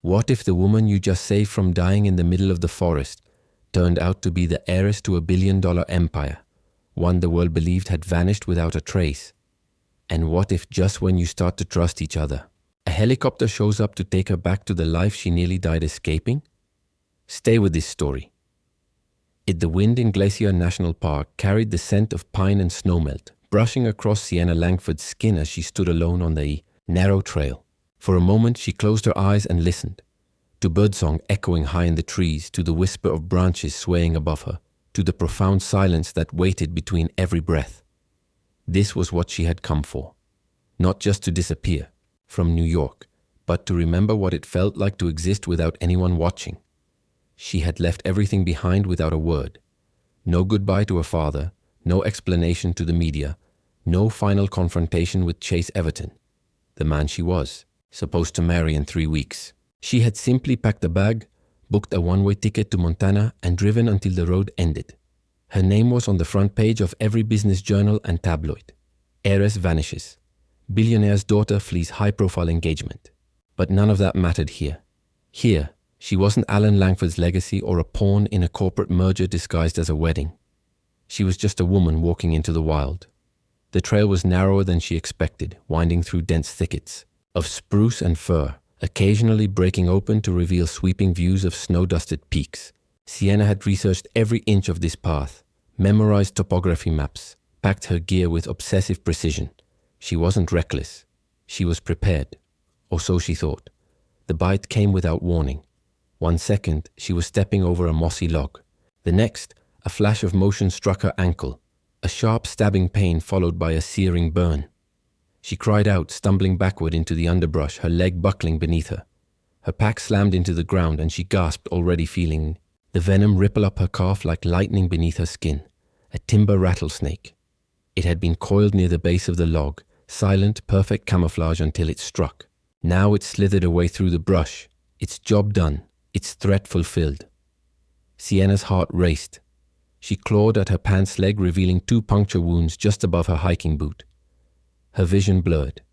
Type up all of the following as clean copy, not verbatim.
What if the woman you just saved from dying in the middle of the forest turned out to be the heiress to $1 billion empire, one the world believed had vanished without a trace? And what if just when you start to trust each other, a helicopter shows up to take her back to the life she nearly died escaping? Stay with this story. The wind in Glacier National Park carried the scent of pine and snowmelt, brushing across Sienna Langford's skin as she stood alone on the narrow trail. For a moment she closed her eyes and listened, to birdsong echoing high in the trees, to the whisper of branches swaying above her, to the profound silence that waited between every breath. This was what she had come for. Not just to disappear from New York, but to remember what it felt like to exist without anyone watching. She had left everything behind without a word. No goodbye to her father, no explanation to the media, no final confrontation with Chase Everton, the man she was supposed to marry in 3 weeks. She had simply packed a bag, booked a one-way ticket to Montana, and driven until the road ended. Her name was on the front page of every business journal and tabloid. Heiress vanishes. Billionaire's daughter flees high-profile engagement. But none of that mattered here. Here, she wasn't Alan Langford's legacy or a pawn in a corporate merger disguised as a wedding. She was just a woman walking into the wild. The trail was narrower than she expected, winding through dense thickets of spruce and fir, occasionally breaking open to reveal sweeping views of snow-dusted peaks. Sienna had researched every inch of this path, memorized topography maps, packed her gear with obsessive precision. She wasn't reckless. She was prepared, or so she thought. The bite came without warning. 1 second, she was stepping over a mossy log. The next, a flash of motion struck her ankle, a sharp stabbing pain followed by a searing burn. She cried out, stumbling backward into the underbrush, her leg buckling beneath her. Her pack slammed into the ground and she gasped, already feeling the venom ripple up her calf like lightning beneath her skin. A timber rattlesnake. It had been coiled near the base of the log, silent, perfect camouflage until it struck. Now it slithered away through the brush, its job done, its threat fulfilled. Sienna's heart raced. She clawed at her pants leg, revealing 2 puncture wounds just above her hiking boot. Her vision blurred.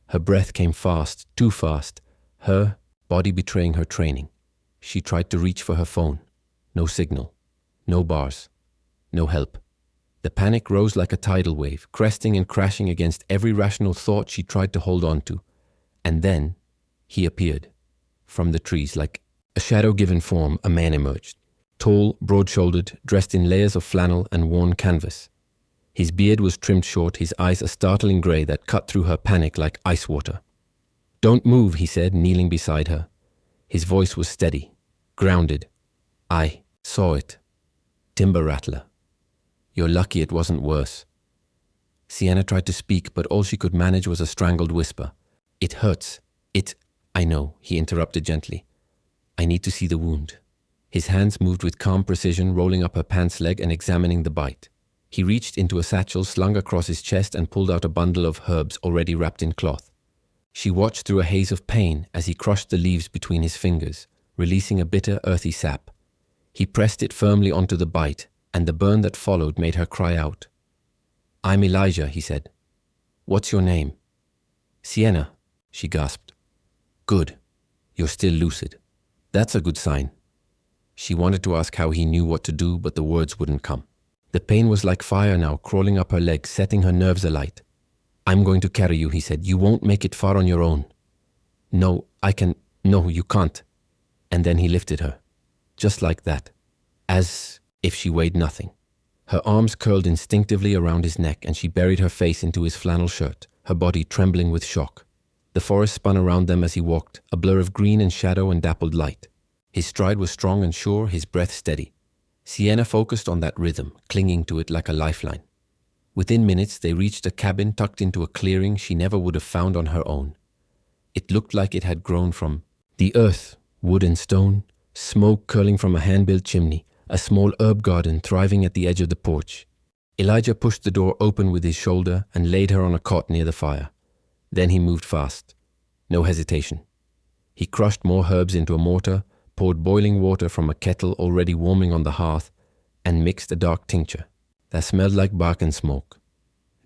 Her breath came fast, too fast, her body betraying her training. She tried to reach for her phone. No signal. No bars. No help. The panic rose like a tidal wave, cresting and crashing against every rational thought she tried to hold on to. And then, he appeared. From the trees, like a shadow-given form, a man emerged. Tall, broad-shouldered, dressed in layers of flannel and worn canvas. His beard was trimmed short, his eyes a startling grey that cut through her panic like ice water. "Don't move," he said, kneeling beside her. His voice was steady, grounded. "I saw it. Timber rattler. You're lucky it wasn't worse." Sienna tried to speak, but all she could manage was a strangled whisper. "It hurts. I know," he interrupted gently. "I need to see the wound." His hands moved with calm precision, rolling up her pants leg and examining the bite. He reached into a satchel slung across his chest and pulled out a bundle of herbs already wrapped in cloth. She watched through a haze of pain as he crushed the leaves between his fingers, releasing a bitter, earthy sap. He pressed it firmly onto the bite, and the burn that followed made her cry out. "I'm Elijah," he said. "What's your name?" "Sienna," she gasped. "Good. You're still lucid. That's a good sign." She wanted to ask how he knew what to do, but the words wouldn't come. The pain was like fire now, crawling up her legs, setting her nerves alight. "I'm going to carry you," he said. "You won't make it far on your own." "No, I can. No, you can't." And then he lifted her. Just like that. As if she weighed nothing. Her arms curled instinctively around his neck and she buried her face into his flannel shirt, her body trembling with shock. The forest spun around them as he walked, a blur of green and shadow and dappled light. His stride was strong and sure, his breath steady. Sienna focused on that rhythm, clinging to it like a lifeline. Within minutes, they reached a cabin tucked into a clearing she never would have found on her own. It looked like it had grown from the earth, wood and stone, smoke curling from a hand-built chimney, a small herb garden thriving at the edge of the porch. Elijah pushed the door open with his shoulder and laid her on a cot near the fire. Then he moved fast. No hesitation. He crushed more herbs into a mortar, poured boiling water from a kettle already warming on the hearth, and mixed a dark tincture that smelled like bark and smoke.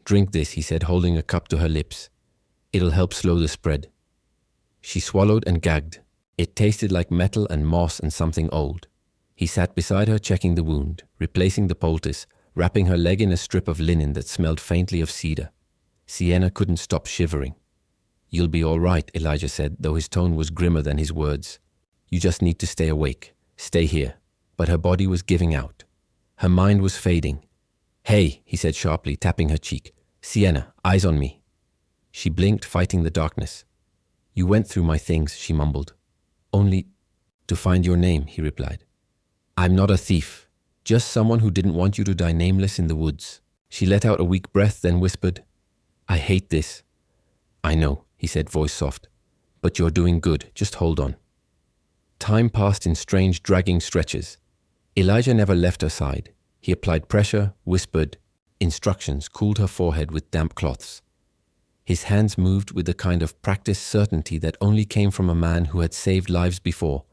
"Drink this," he said, holding a cup to her lips. "It'll help slow the spread." She swallowed and gagged. It tasted like metal and moss and something old. He sat beside her, checking the wound, replacing the poultice, wrapping her leg in a strip of linen that smelled faintly of cedar. Sienna couldn't stop shivering. "You'll be all right," Elijah said, though his tone was grimmer than his words. "You just need to stay awake. Stay here." But her body was giving out. Her mind was fading. "Hey," he said sharply, tapping her cheek. "Sienna, eyes on me." She blinked, fighting the darkness. "You went through my things," she mumbled. "Only to find your name," he replied. "I'm not a thief, just someone who didn't want you to die nameless in the woods." She let out a weak breath, then whispered, "I hate this." "I know," he said, voice soft. "But you're doing good. Just hold on." Time passed in strange, dragging stretches. Elijah never left her side. He applied pressure, whispered instructions, cooled her forehead with damp cloths. His hands moved with the kind of practiced certainty that only came from a man who had saved lives before.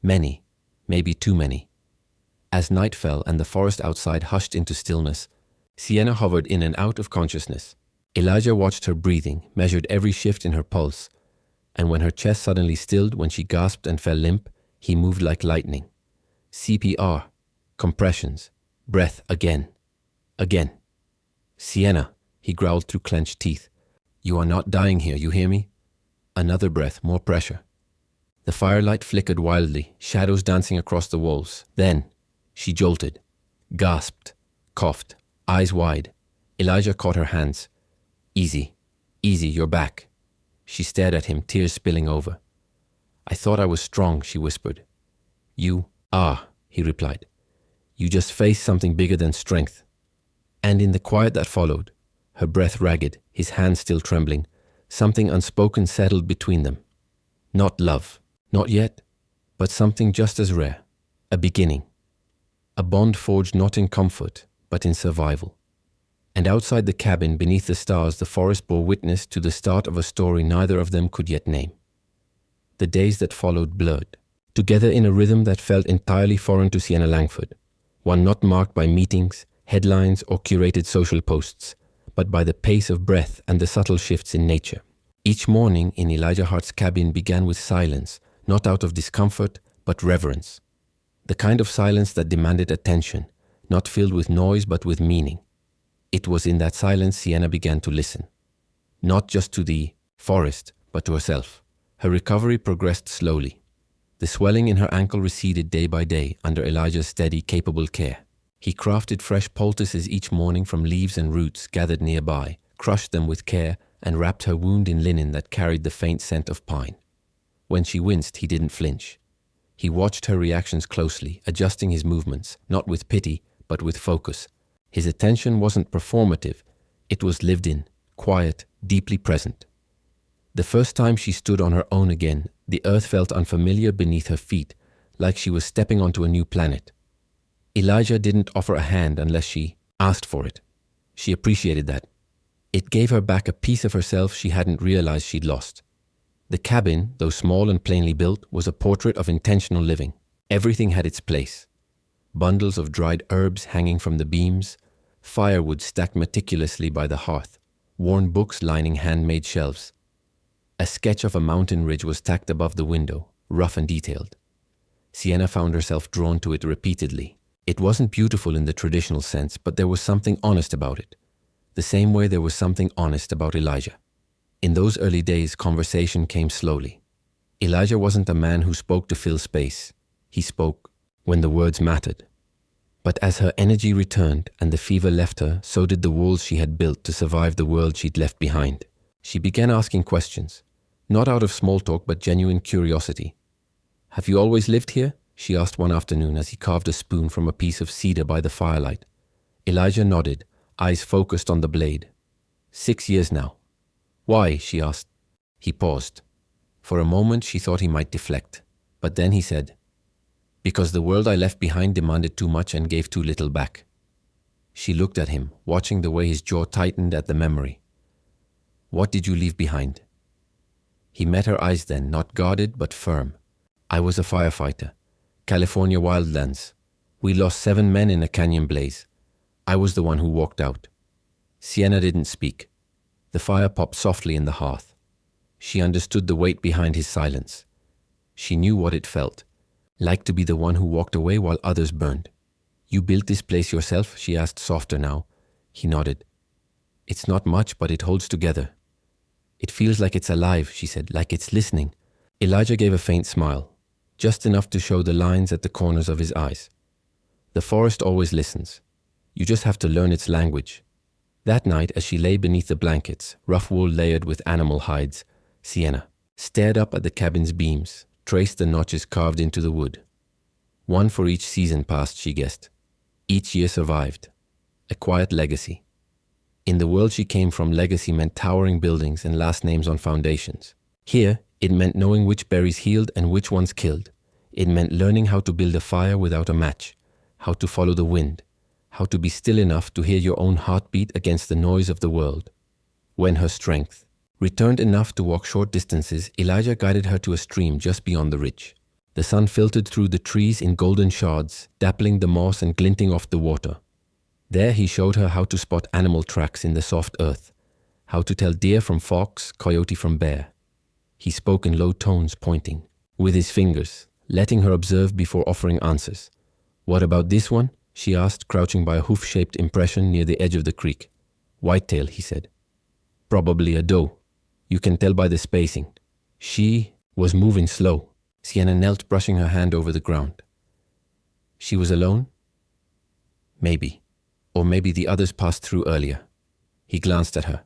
Many, maybe too many. As night fell and the forest outside hushed into stillness, Sienna hovered in and out of consciousness. Elijah watched her breathing, measured every shift in her pulse, and when her chest suddenly stilled, when she gasped and fell limp, he moved like lightning. CPR, compressions, breath again. Again. "Sienna," he growled through clenched teeth. "You are not dying here, you hear me?" Another breath, more pressure. The firelight flickered wildly, shadows dancing across the walls. Then she jolted, gasped, coughed, eyes wide. Elijah caught her hands. "Easy, easy, you're back." She stared at him, tears spilling over. "I thought I was strong," she whispered. "You are," he replied. "You just faced something bigger than strength." And in the quiet that followed, her breath ragged, his hands still trembling, something unspoken settled between them. Not love, not yet, but something just as rare. A beginning. A bond forged not in comfort, but in survival. And outside the cabin, beneath the stars, the forest bore witness to the start of a story neither of them could yet name. The days that followed blurred, together in a rhythm that felt entirely foreign to Sienna Langford, one not marked by meetings, headlines, or curated social posts, but by the pace of breath and the subtle shifts in nature. Each morning in Elijah Hart's cabin began with silence, not out of discomfort, but reverence. The kind of silence that demanded attention, not filled with noise but with meaning. It was in that silence Sienna began to listen. Not just to the forest, but to herself. Her recovery progressed slowly. The swelling in her ankle receded day by day under Elijah's steady, capable care. He crafted fresh poultices each morning from leaves and roots gathered nearby, crushed them with care, and wrapped her wound in linen that carried the faint scent of pine. When she winced, he didn't flinch. He watched her reactions closely, adjusting his movements, not with pity, but with focus. His attention wasn't performative, it was lived in, quiet, deeply present. The first time she stood on her own again, the earth felt unfamiliar beneath her feet, like she was stepping onto a new planet. Elijah didn't offer a hand unless she asked for it. She appreciated that. It gave her back a piece of herself she hadn't realized she'd lost. The cabin, though small and plainly built, was a portrait of intentional living. Everything had its place. Bundles of dried herbs hanging from the beams, firewood stacked meticulously by the hearth, worn books lining handmade shelves. A sketch of a mountain ridge was tacked above the window, rough and detailed. Sienna found herself drawn to it repeatedly. It wasn't beautiful in the traditional sense, but there was something honest about it. The same way there was something honest about Elijah. In those early days, conversation came slowly. Elijah wasn't a man who spoke to fill space. He spoke when the words mattered. But as her energy returned and the fever left her, so did the walls she had built to survive the world she'd left behind. She began asking questions, not out of small talk but genuine curiosity. "Have you always lived here?" she asked one afternoon as he carved a spoon from a piece of cedar by the firelight. Elijah nodded, eyes focused on the blade. 6 years now." "Why?" she asked. He paused. For a moment she thought he might deflect, but then he said, "Because the world I left behind demanded too much and gave too little back." She looked at him, watching the way his jaw tightened at the memory. "What did you leave behind?" He met her eyes then, not guarded but firm. "I was a firefighter. California wildlands. We lost 7 men in a canyon blaze. I was the one who walked out." Sienna didn't speak. The fire popped softly in the hearth. She understood the weight behind his silence. She knew what it felt, like to be the one who walked away while others burned. You built this place yourself? She asked, softer now. He nodded. It's not much, but it holds together. It feels like it's alive, she said, like it's listening. Elijah gave a faint smile, just enough to show the lines at the corners of his eyes. The forest always listens. You just have to learn its language. That night, as she lay beneath the blankets, rough wool layered with animal hides, Sienna stared up at the cabin's beams, traced the notches carved into the wood. One for each season passed, she guessed. Each year survived. A quiet legacy. In the world she came from, legacy meant towering buildings and last names on foundations. Here, it meant knowing which berries healed and which ones killed. It meant learning how to build a fire without a match, how to follow the wind, how to be still enough to hear your own heartbeat against the noise of the world. When her strength returned enough to walk short distances, Elijah guided her to a stream just beyond the ridge. The sun filtered through the trees in golden shards, dappling the moss and glinting off the water. There he showed her how to spot animal tracks in the soft earth, how to tell deer from fox, coyote from bear. He spoke in low tones, pointing with his fingers, letting her observe before offering answers. What about this one? She asked, crouching by a hoof-shaped impression near the edge of the creek. Whitetail, he said. Probably a doe. You can tell by the spacing. She was moving slow. Sienna knelt, brushing her hand over the ground. She was alone? Maybe. Or maybe the others passed through earlier. He glanced at her.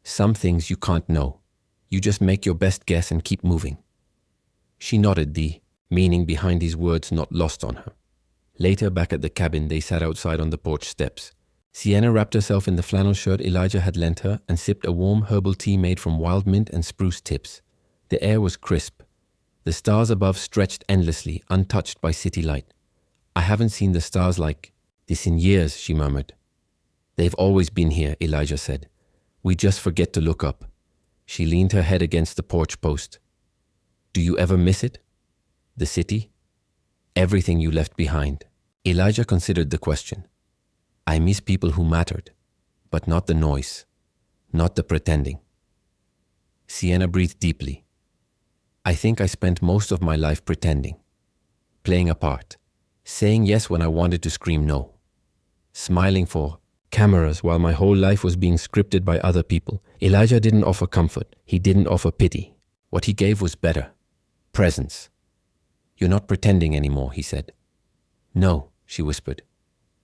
Some things you can't know. You just make your best guess and keep moving. She nodded, the meaning behind his words not lost on her. Later, back at the cabin, they sat outside on the porch steps. Sienna wrapped herself in the flannel shirt Elijah had lent her and sipped a warm herbal tea made from wild mint and spruce tips. The air was crisp. The stars above stretched endlessly, untouched by city light. I haven't seen the stars like this in years, she murmured. They've always been here, Elijah said. We just forget to look up. She leaned her head against the porch post. Do you ever miss it? The city? Everything you left behind. Elijah considered the question. I miss people who mattered, but not the noise, not the pretending. Sienna breathed deeply. I think I spent most of my life pretending, playing a part, saying yes when I wanted to scream no, smiling for cameras while my whole life was being scripted by other people. Elijah didn't offer comfort. He didn't offer pity. What he gave was better. Presence. You're not pretending anymore, he said. No, she whispered.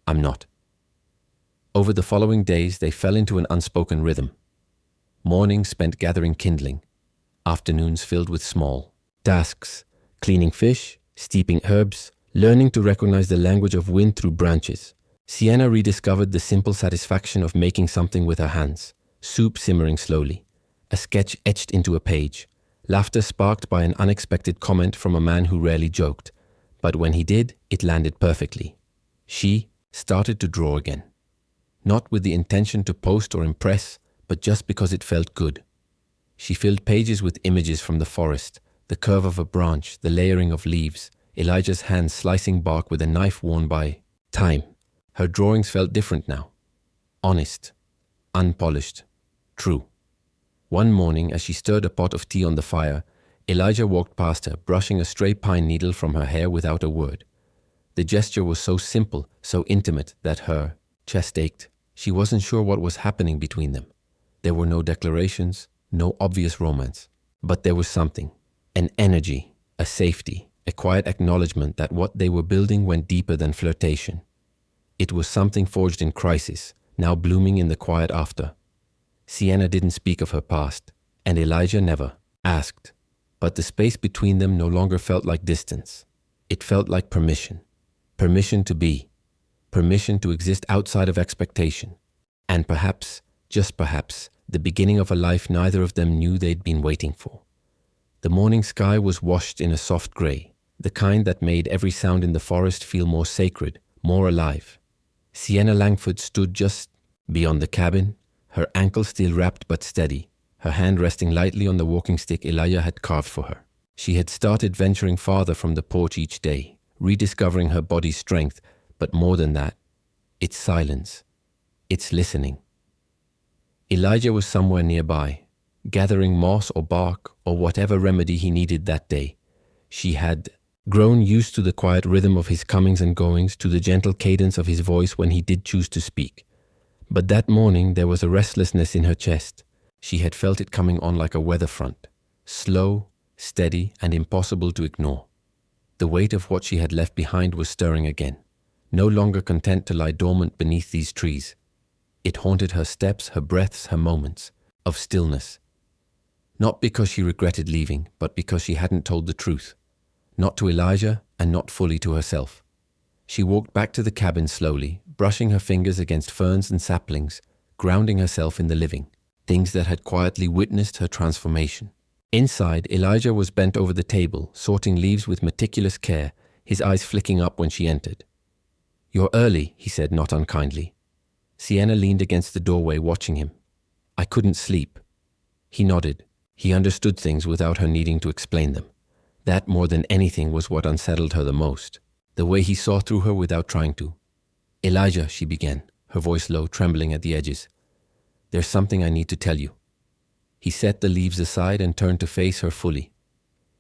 I'm not. Over the following days, they fell into an unspoken rhythm. Mornings spent gathering kindling. Afternoons filled with small tasks, cleaning fish, steeping herbs, learning to recognize the language of wind through branches. Sienna rediscovered the simple satisfaction of making something with her hands, soup simmering slowly, a sketch etched into a page, laughter sparked by an unexpected comment from a man who rarely joked, but when he did, it landed perfectly. She started to draw again, not with the intention to post or impress, but just because it felt good. She filled pages with images from the forest, the curve of a branch, the layering of leaves, Elijah's hands slicing bark with a knife worn by time. Her drawings felt different now. Honest, unpolished, true. One morning, as she stirred a pot of tea on the fire, Elijah walked past her, brushing a stray pine needle from her hair without a word. The gesture was so simple, so intimate, that her chest ached. She wasn't sure what was happening between them. There were no declarations, no obvious romance. But there was something, an energy, a safety, a quiet acknowledgement that what they were building went deeper than flirtation. It was something forged in crisis, now blooming in the quiet after. Sienna didn't speak of her past, and Elijah never asked. But the space between them no longer felt like distance. It felt like permission. Permission to be. Permission to exist outside of expectation. And perhaps, just perhaps, the beginning of a life neither of them knew they'd been waiting for. The morning sky was washed in a soft grey, the kind that made every sound in the forest feel more sacred, more alive. Sienna Langford stood just beyond the cabin, her ankle still wrapped but steady, her hand resting lightly on the walking stick Elijah had carved for her. She had started venturing farther from the porch each day, rediscovering her body's strength, but more than that, its silence, its listening. Elijah was somewhere nearby, gathering moss or bark or whatever remedy he needed that day. She had grown used to the quiet rhythm of his comings and goings, to the gentle cadence of his voice when he did choose to speak. But that morning there was a restlessness in her chest. She had felt it coming on like a weather front, slow, steady, and impossible to ignore. The weight of what she had left behind was stirring again, no longer content to lie dormant beneath these trees. It haunted her steps, her breaths, her moments of stillness. Not because she regretted leaving, but because she hadn't told the truth. Not to Elijah and not fully to herself. She walked back to the cabin slowly, brushing her fingers against ferns and saplings, grounding herself in the living, things that had quietly witnessed her transformation. Inside, Elijah was bent over the table, sorting leaves with meticulous care, his eyes flicking up when she entered. "You're early," he said, not unkindly. Sienna leaned against the doorway, watching him. "I couldn't sleep." He nodded. He understood things without her needing to explain them. That, more than anything, was what unsettled her the most. The way he saw through her without trying to. "Elijah," she began, her voice low, trembling at the edges. "There's something I need to tell you." He set the leaves aside and turned to face her fully.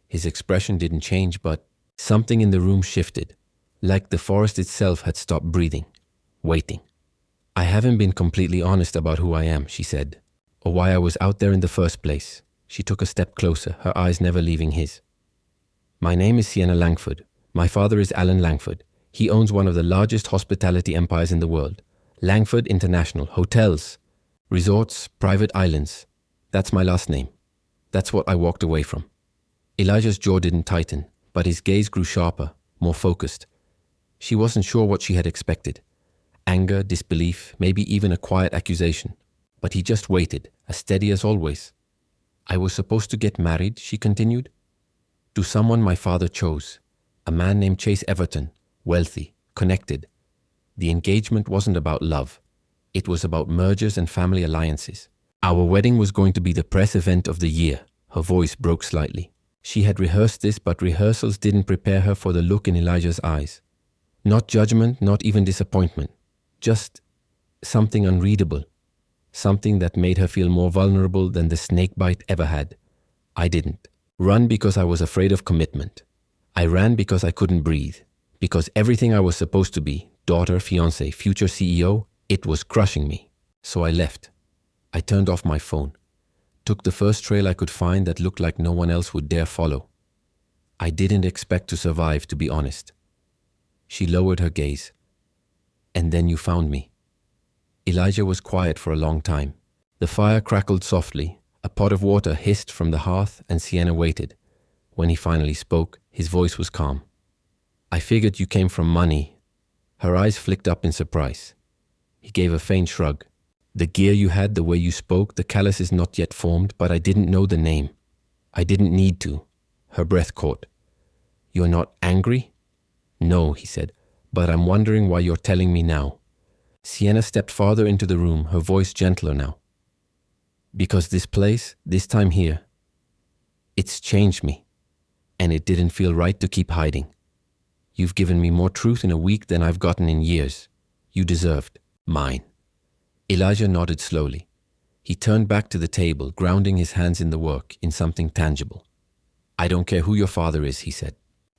His expression didn't change, but something in the room shifted, like the forest itself had stopped breathing, waiting. "I haven't been completely honest about who I am," she said, "or why I was out there in the first place." She took a step closer, her eyes never leaving his. "My name is Sienna Langford. My father is Alan Langford. He owns one of the largest hospitality empires in the world. Langford International. Hotels, resorts, private islands. That's my last name. That's what I walked away from." Elijah's jaw didn't tighten, but his gaze grew sharper, more focused. She wasn't sure what she had expected. Anger, disbelief, maybe even a quiet accusation. But he just waited, as steady as always. "I was supposed to get married," she continued, "to someone my father chose. A man named Chase Everton, wealthy, connected. The engagement wasn't about love. It was about mergers and family alliances. Our wedding was going to be the press event of the year." Her voice broke slightly. She had rehearsed this, but rehearsals didn't prepare her for the look in Elijah's eyes. Not judgment, not even disappointment. Just something unreadable. Something that made her feel more vulnerable than the snakebite ever had. "I didn't run because I was afraid of commitment. I ran because I couldn't breathe. Because everything I was supposed to be, daughter, fiancé, future CEO, it was crushing me. So I left. I turned off my phone. Took the first trail I could find that looked like no one else would dare follow. I didn't expect to survive, to be honest." She lowered her gaze. "And then you found me." Elijah was quiet for a long time. The fire crackled softly. A pot of water hissed from the hearth, and Sienna waited. When he finally spoke, his voice was calm. "I figured you came from money." Her eyes flicked up in surprise. He gave a faint shrug. "The gear you had, the way you spoke, the callus is not yet formed, but I didn't know the name. I didn't need to." Her breath caught. "You're not angry?" "No," he said, "but I'm wondering why you're telling me now." Sienna stepped farther into the room, her voice gentler now. "Because this place, this time here, it's changed me, and it didn't feel right to keep hiding. You've given me more truth in a week than I've gotten in years. You deserved mine." Elijah nodded slowly. He turned back to the table, grounding his hands in the work, in something tangible. "I don't care who your father is," he said,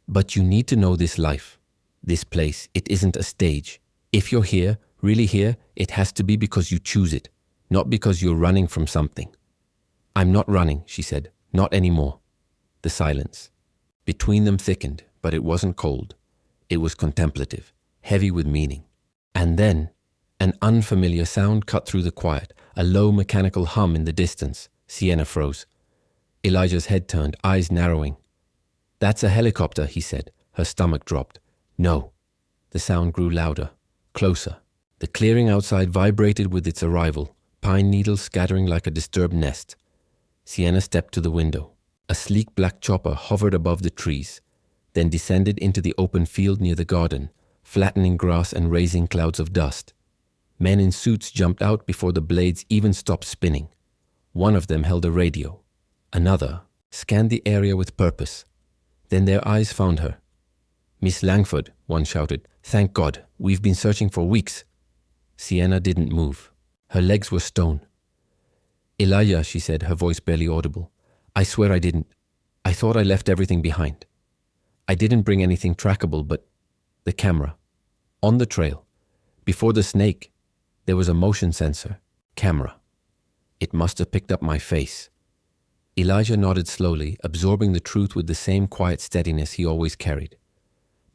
"but you need to know this life, this place. It isn't a stage. If you're here, really here, it has to be because you choose it, not because you're running from something." "I'm not running," she said, "not anymore." The silence between them thickened, but it wasn't cold. It was contemplative, heavy with meaning. And then an unfamiliar sound cut through the quiet, a low mechanical hum in the distance. Sienna froze. Elijah's head turned, eyes narrowing. "That's a helicopter," he said. Her stomach dropped. "No." The sound grew louder, closer. The clearing outside vibrated with its arrival, pine needles scattering like a disturbed nest. Sienna stepped to the window. A sleek black chopper hovered above the trees, then descended into the open field near the garden, flattening grass and raising clouds of dust. Men in suits jumped out before the blades even stopped spinning. One of them held a radio. Another scanned the area with purpose. Then their eyes found her. "Miss Langford," one shouted. "Thank God, we've been searching for weeks." Sienna didn't move. Her legs were stone. "Elijah," she said, her voice barely audible. "I swear I didn't. I thought I left everything behind." I didn't bring anything trackable but the camera. On the trail, before the snake, there was a motion sensor. Camera. It must have picked up my face. Elijah nodded slowly, absorbing the truth with the same quiet steadiness he always carried.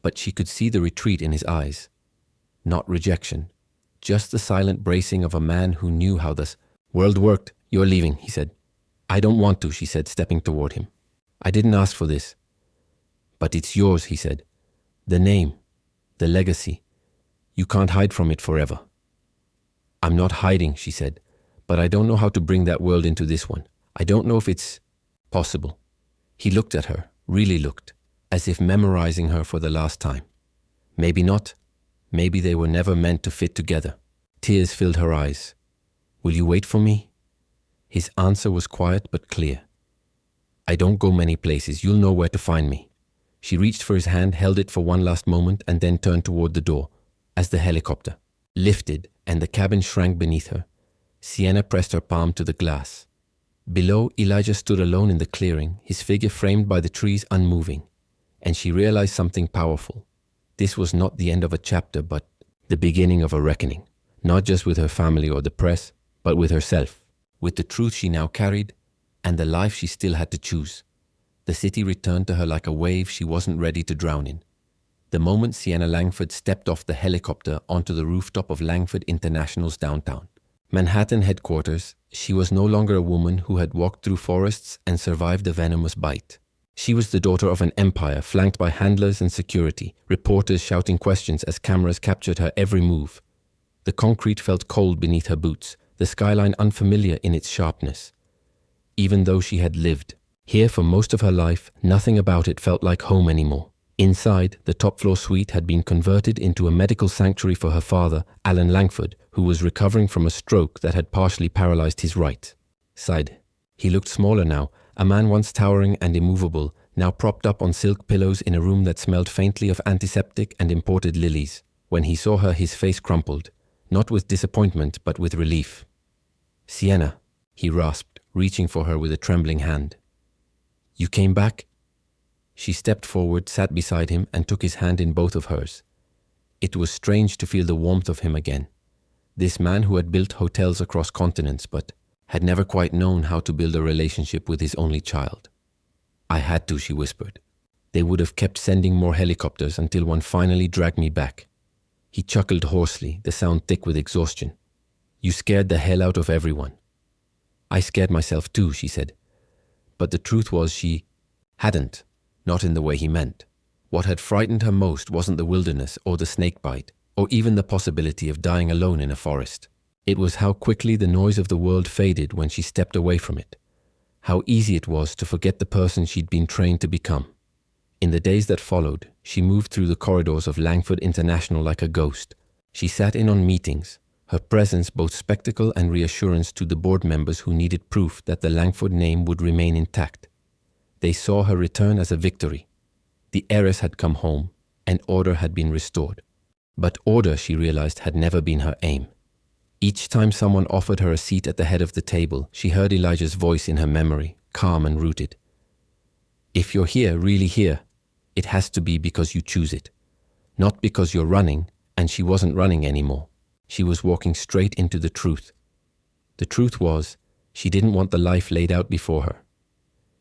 But she could see the retreat in his eyes. Not rejection, just the silent bracing of a man who knew how this world worked. You're leaving, he said. I don't want to, she said, stepping toward him. I didn't ask for this. But it's yours, he said. The name, the legacy. You can't hide from it forever. I'm not hiding, she said, but I don't know how to bring that world into this one. I don't know if it's possible. He looked at her, really looked, as if memorizing her for the last time. Maybe not. Maybe they were never meant to fit together. Tears filled her eyes. Will you wait for me? His answer was quiet but clear. I don't go many places. You'll know where to find me. She reached for his hand, held it for one last moment, and then turned toward the door. As the helicopter lifted and the cabin shrank beneath her, Sienna pressed her palm to the glass. Below, Elijah stood alone in the clearing, his figure framed by the trees unmoving. And she realized something powerful. This was not the end of a chapter, but the beginning of a reckoning. Not just with her family or the press, but with herself. With the truth she now carried, and the life she still had to choose. The city returned to her like a wave she wasn't ready to drown in. The moment Sienna Langford stepped off the helicopter onto the rooftop of Langford International's downtown Manhattan headquarters, she was no longer a woman who had walked through forests and survived a venomous bite. She was the daughter of an empire flanked by handlers and security, reporters shouting questions as cameras captured her every move. The concrete felt cold beneath her boots, the skyline unfamiliar in its sharpness. Even though she had lived here for most of her life, nothing about it felt like home anymore. Inside, the top-floor suite had been converted into a medical sanctuary for her father, Alan Langford, who was recovering from a stroke that had partially paralyzed his right side. He looked smaller now, a man once towering and immovable, now propped up on silk pillows in a room that smelled faintly of antiseptic and imported lilies. When he saw her, his face crumpled, not with disappointment, but with relief. Sienna, he rasped, reaching for her with a trembling hand. You came back? She stepped forward, sat beside him, and took his hand in both of hers. It was strange to feel the warmth of him again. This man who had built hotels across continents, but had never quite known how to build a relationship with his only child. I had to, she whispered. They would have kept sending more helicopters until one finally dragged me back. He chuckled hoarsely, the sound thick with exhaustion. You scared the hell out of everyone. I scared myself too, she said. But the truth was she hadn't. Not in the way he meant. What had frightened her most wasn't the wilderness or the snake bite, or even the possibility of dying alone in a forest. It was how quickly the noise of the world faded when she stepped away from it. How easy it was to forget the person she'd been trained to become. In the days that followed, she moved through the corridors of Langford International like a ghost. She sat in on meetings, her presence both spectacle and reassurance to the board members who needed proof that the Langford name would remain intact. They saw her return as a victory. The heiress had come home, and order had been restored. But order, she realized, had never been her aim. Each time someone offered her a seat at the head of the table, she heard Elijah's voice in her memory, calm and rooted. If you're here, really here, it has to be because you choose it. Not because you're running, and she wasn't running anymore. She was walking straight into the truth. The truth was, she didn't want the life laid out before her.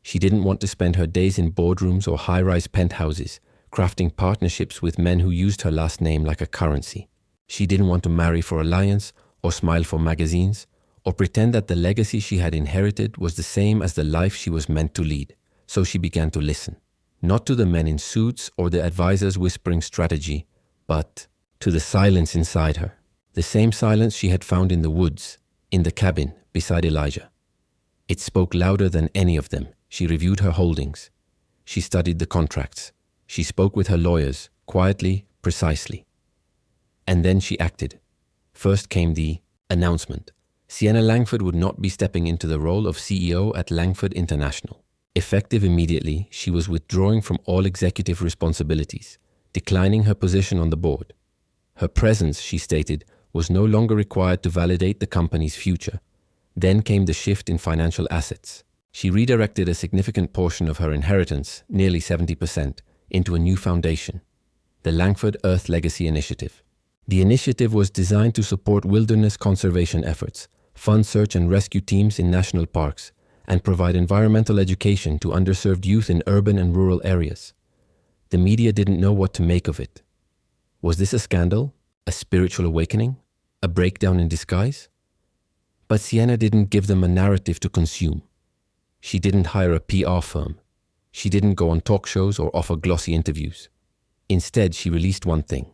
She didn't want to spend her days in boardrooms or high-rise penthouses, crafting partnerships with men who used her last name like a currency. She didn't want to marry for alliance or smile for magazines, or pretend that the legacy she had inherited was the same as the life she was meant to lead. So she began to listen, not to the men in suits or the advisors whispering strategy, but to the silence inside her. The same silence she had found in the woods, in the cabin beside Elijah. It spoke louder than any of them. She reviewed her holdings. She studied the contracts. She spoke with her lawyers, quietly, precisely. And then she acted. First came the announcement. Sienna Langford would not be stepping into the role of CEO at Langford International. Effective immediately, she was withdrawing from all executive responsibilities, declining her position on the board. Her presence, she stated, was no longer required to validate the company's future. Then came the shift in financial assets. She redirected a significant portion of her inheritance, nearly 70%, into a new foundation, the Langford Earth Legacy Initiative. The initiative was designed to support wilderness conservation efforts, fund search and rescue teams in national parks, and provide environmental education to underserved youth in urban and rural areas. The media didn't know what to make of it. Was this a scandal? A spiritual awakening? A breakdown in disguise? But Sienna didn't give them a narrative to consume. She didn't hire a PR firm. She didn't go on talk shows or offer glossy interviews. Instead, she released one thing,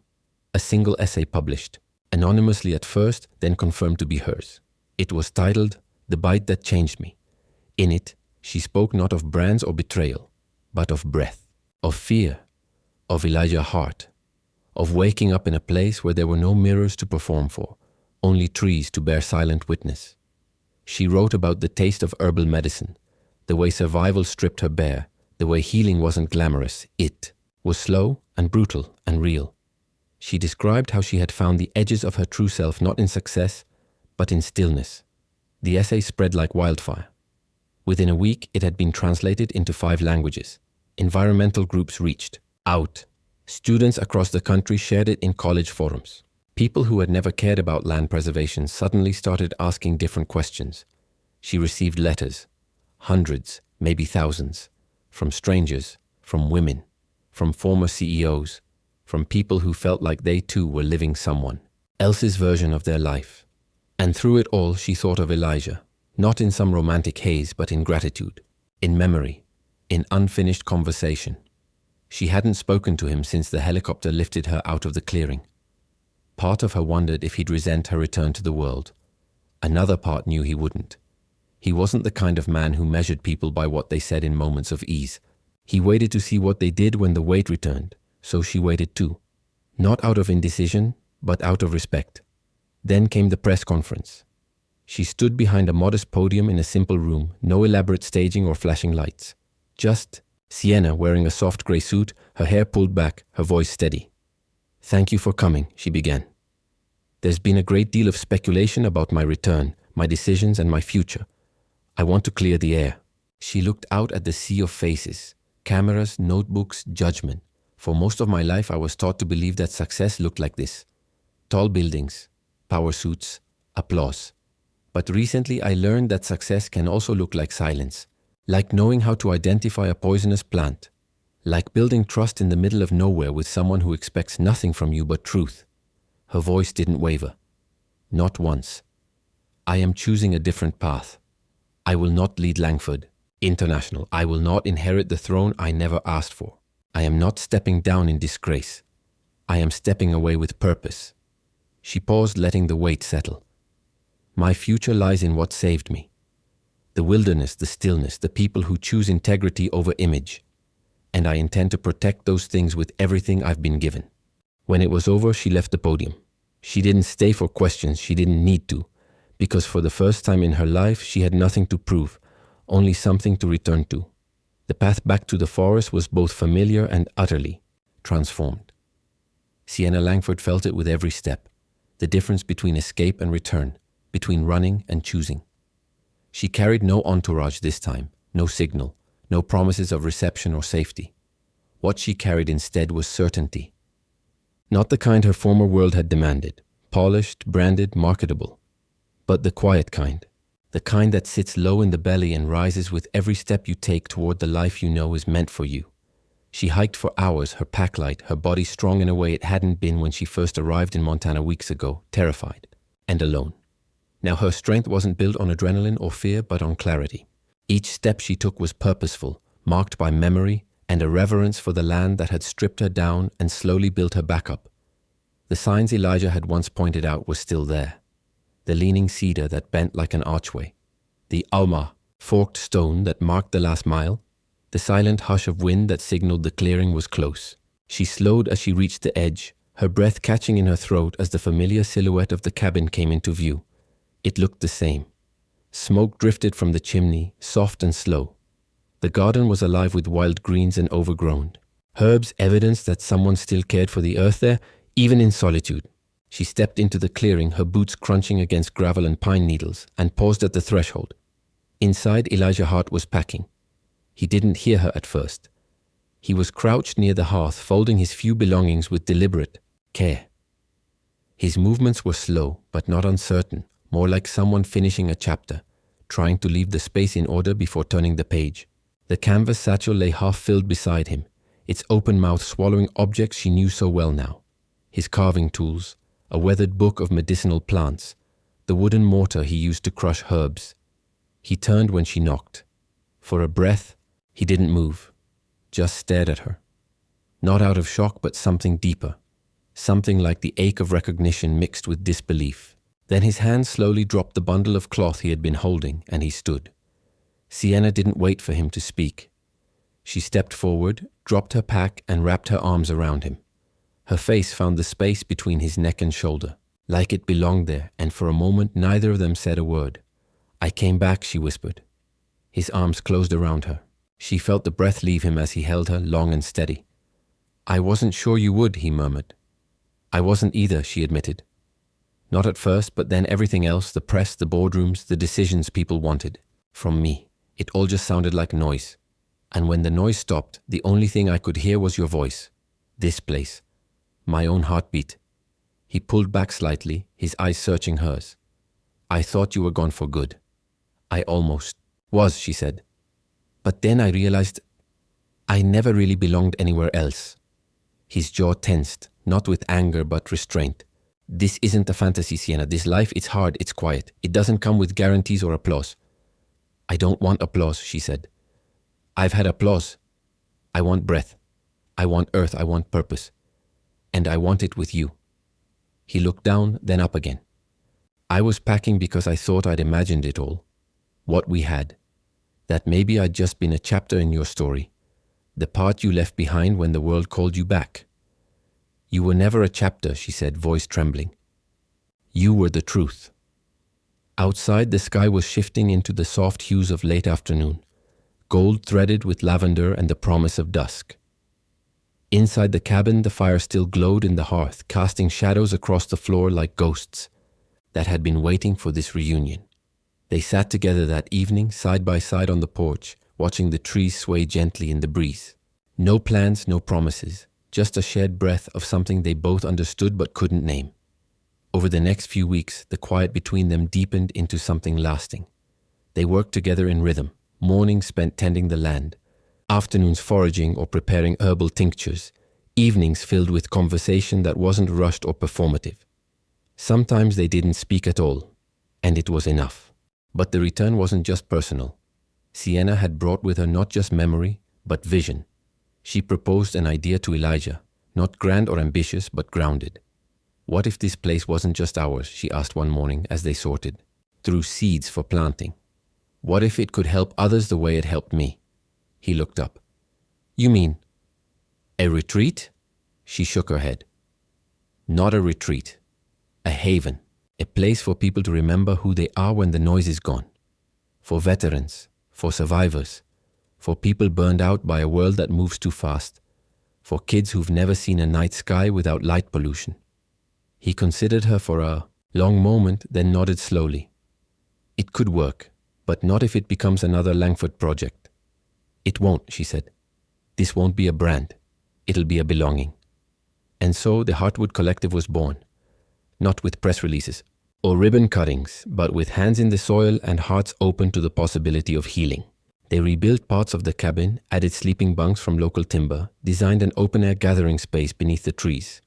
a single essay published, anonymously at first, then confirmed to be hers. It was titled, "The Bite That Changed Me." In it, she spoke not of brands or betrayal, but of breath, of fear, of Elijah Hart, of waking up in a place where there were no mirrors to perform for, only trees to bear silent witness. She wrote about the taste of herbal medicine, the way survival stripped her bare, the way healing wasn't glamorous. It was slow and brutal and real. She described how she had found the edges of her true self not in success, but in stillness. The essay spread like wildfire. Within a week, it had been translated into 5 languages. Environmental groups reached out. Students across the country shared it in college forums. People who had never cared about land preservation suddenly started asking different questions. She received letters, hundreds, maybe thousands, from strangers, from women, from former CEOs, from people who felt like they too were living someone else's version of their life. And through it all, she thought of Elijah, not in some romantic haze, but in gratitude, in memory, in unfinished conversation. She hadn't spoken to him since the helicopter lifted her out of the clearing. Part of her wondered if he'd resent her return to the world. Another part knew he wouldn't. He wasn't the kind of man who measured people by what they said in moments of ease. He waited to see what they did when the weight returned, so she waited too. Not out of indecision, but out of respect. Then came the press conference. She stood behind a modest podium in a simple room, no elaborate staging or flashing lights. Just Sienna wearing a soft grey suit, her hair pulled back, her voice steady. "Thank you for coming," she began. "There's been a great deal of speculation about my return, my decisions and my future. I want to clear the air." She looked out at the sea of faces, cameras, notebooks, judgment. For most of my life, I was taught to believe that success looked like this. Tall buildings, power suits, applause. But recently I learned that success can also look like silence, like knowing how to identify a poisonous plant, like building trust in the middle of nowhere with someone who expects nothing from you but truth. Her voice didn't waver. Not once. "I am choosing a different path. I will not lead Langford International. I will not inherit the throne I never asked for. I am not stepping down in disgrace. I am stepping away with purpose." She paused, letting the weight settle. "My future lies in what saved me. The wilderness, the stillness, the people who choose integrity over image. And I intend to protect those things with everything I've been given." When it was over, she left the podium. She didn't stay for questions. She didn't need to, because for the first time in her life, she had nothing to prove, only something to return to. The path back to the forest was both familiar and utterly transformed. Sienna Langford felt it with every step, the difference between escape and return, between running and choosing. She carried no entourage this time, no signal, no promises of reception or safety. What she carried instead was certainty. Not the kind her former world had demanded, polished, branded, marketable, but the quiet kind, the kind that sits low in the belly and rises with every step you take toward the life you know is meant for you. She hiked for hours, her pack light, her body strong in a way it hadn't been when she first arrived in Montana weeks ago, terrified and alone. Now her strength wasn't built on adrenaline or fear, but on clarity. Each step she took was purposeful, marked by memory and a reverence for the land that had stripped her down and slowly built her back up. The signs Elijah had once pointed out were still there. The leaning cedar that bent like an archway, the alma, forked stone that marked the last mile, the silent hush of wind that signaled the clearing was close. She slowed as she reached the edge, her breath catching in her throat as the familiar silhouette of the cabin came into view. It looked the same. Smoke drifted from the chimney, soft and slow. The garden was alive with wild greens and overgrown. Herbs, evidence that someone still cared for the earth there, even in solitude. She stepped into the clearing, her boots crunching against gravel and pine needles, and paused at the threshold. Inside, Elijah Hart was packing. He didn't hear her at first. He was crouched near the hearth, folding his few belongings with deliberate care. His movements were slow, but not uncertain, more like someone finishing a chapter, trying to leave the space in order before turning the page. The canvas satchel lay half-filled beside him, its open mouth swallowing objects she knew so well now. His carving tools, a weathered book of medicinal plants, the wooden mortar he used to crush herbs. He turned when she knocked. For a breath, he didn't move, just stared at her. Not out of shock, but something deeper. Something like the ache of recognition mixed with disbelief. Then his hand slowly dropped the bundle of cloth he had been holding, and he stood. Sienna didn't wait for him to speak. She stepped forward, dropped her pack, and wrapped her arms around him. Her face found the space between his neck and shoulder, like it belonged there, and for a moment neither of them said a word. "I came back," she whispered. His arms closed around her. She felt the breath leave him as he held her long and steady. "I wasn't sure you would," he murmured. "I wasn't either," she admitted. "Not at first, but then everything else, the press, the boardrooms, the decisions people wanted. From me. It all just sounded like noise. And when the noise stopped, the only thing I could hear was your voice. This place. My own heartbeat." He pulled back slightly, his eyes searching hers. "I thought you were gone for good." "I almost was," she said. "But then I realized I never really belonged anywhere else." His jaw tensed, not with anger but restraint. "This isn't a fantasy, Sienna. This life, it's hard, it's quiet. It doesn't come with guarantees or applause." "I don't want applause," she said. "I've had applause. I want breath. I want earth. I want purpose. And I want it with you." He looked down, then up again. "I was packing because I thought I'd imagined it all. What we had. That maybe I'd just been a chapter in your story. The part you left behind when the world called you back." "You were never a chapter," she said, voice trembling. "You were the truth." Outside, the sky was shifting into the soft hues of late afternoon, gold threaded with lavender and the promise of dusk. Inside the cabin, the fire still glowed in the hearth, casting shadows across the floor like ghosts that had been waiting for this reunion. They sat together that evening, side by side on the porch, watching the trees sway gently in the breeze. No plans, no promises, just a shared breath of something they both understood but couldn't name. Over the next few weeks, the quiet between them deepened into something lasting. They worked together in rhythm, mornings spent tending the land, afternoons foraging or preparing herbal tinctures, evenings filled with conversation that wasn't rushed or performative. Sometimes they didn't speak at all, and it was enough. But the return wasn't just personal. Sienna had brought with her not just memory, but vision. She proposed an idea to Elijah, not grand or ambitious, but grounded. "What if this place wasn't just ours?" she asked one morning as they sorted through seeds for planting. "What if it could help others the way it helped me?" He looked up. "You mean a retreat?" She shook her head. "Not a retreat. A haven. A place for people to remember who they are when the noise is gone. For veterans, for survivors, for people burned out by a world that moves too fast, for kids who've never seen a night sky without light pollution." He considered her for a long moment, then nodded slowly. "It could work, but not if it becomes another Langford project." "It won't," she said. "This won't be a brand. It'll be a belonging." And so the Heartwood Collective was born. Not with press releases or ribbon cuttings, but with hands in the soil and hearts open to the possibility of healing. They rebuilt parts of the cabin, added sleeping bunks from local timber, designed an open-air gathering space beneath the trees.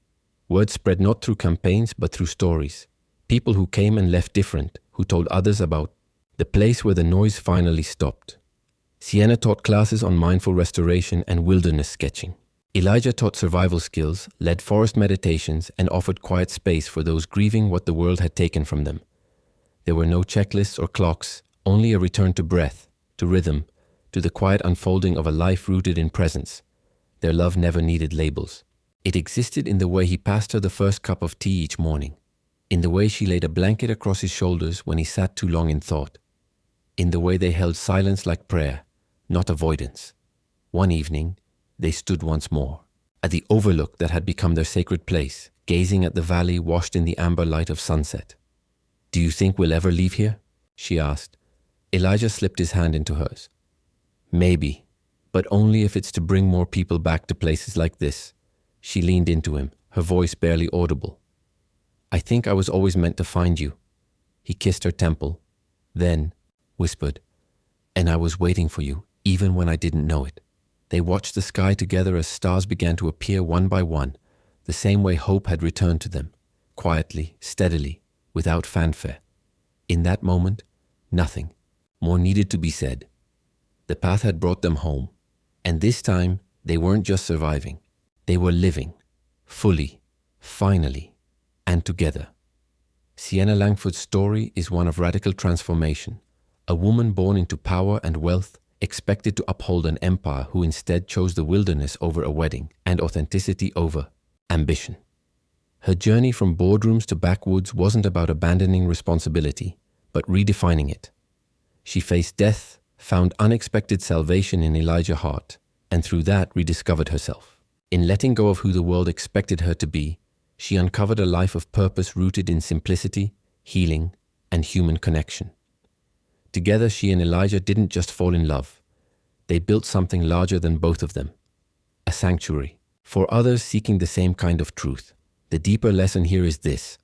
Word spread not through campaigns, but through stories. People who came and left different, who told others about the place where the noise finally stopped. Sienna taught classes on mindful restoration and wilderness sketching. Elijah taught survival skills, led forest meditations, and offered quiet space for those grieving what the world had taken from them. There were no checklists or clocks, only a return to breath, to rhythm, to the quiet unfolding of a life rooted in presence. Their love never needed labels. It existed in the way he passed her the first cup of tea each morning, in the way she laid a blanket across his shoulders when he sat too long in thought, in the way they held silence like prayer, not avoidance. One evening, they stood once more, at the overlook that had become their sacred place, gazing at the valley washed in the amber light of sunset. "Do you think we'll ever leave here?" she asked. Elijah slipped his hand into hers. "Maybe, But only if it's to bring more people back to places like this. She leaned into him, her voice barely audible. I think I was always meant to find you. He kissed her temple, then whispered, and I was waiting for you, even when I didn't know it. They watched the sky together as stars began to appear one by one, the same way hope had returned to them, quietly, steadily, without fanfare. In that moment, nothing more needed to be said. The path had brought them home, and this time they weren't just surviving. They were living, fully, finally, and together. Sienna Langford's story is one of radical transformation. A woman born into power and wealth, expected to uphold an empire, who instead chose the wilderness over a wedding and authenticity over ambition. Her journey from boardrooms to backwoods wasn't about abandoning responsibility, but redefining it. She faced death, found unexpected salvation in Elijah Hart, and through that rediscovered herself. In letting go of who the world expected her to be, she uncovered a life of purpose rooted in simplicity, healing, and human connection. Together, she and Elijah didn't just fall in love. They built something larger than both of them, a sanctuary for others seeking the same kind of truth. The deeper lesson here is this: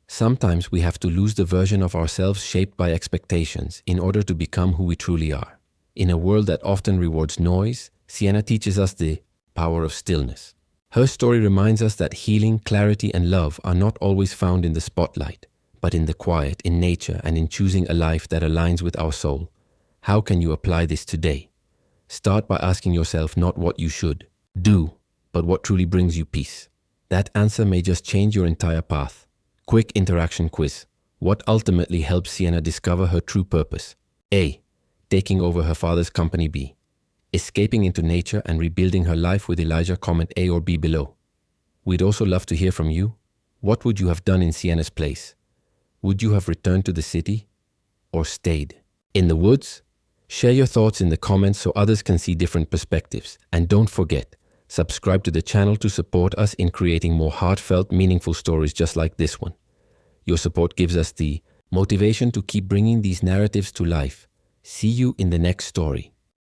sometimes we have to lose the version of ourselves shaped by expectations in order to become who we truly are. In a world that often rewards noise, Sienna teaches us the power of stillness. Her story reminds us that healing, clarity, and love are not always found in the spotlight, but in the quiet, in nature, and in choosing a life that aligns with our soul. How can you apply this today? Start by asking yourself not what you should do, but what truly brings you peace. That answer may just change your entire path. Quick interaction quiz. What ultimately helps Sienna discover her true purpose? A. Taking over her father's company. B. Escaping into nature and rebuilding her life with Elijah. Comment A or B below. We'd also love to hear from you. What would you have done in Sienna's place? Would you have returned to the city or stayed in the woods? Share your thoughts in the comments so others can see different perspectives. And don't forget, subscribe to the channel to support us in creating more heartfelt, meaningful stories just like this one. Your support gives us the motivation to keep bringing these narratives to life. See you in the next story.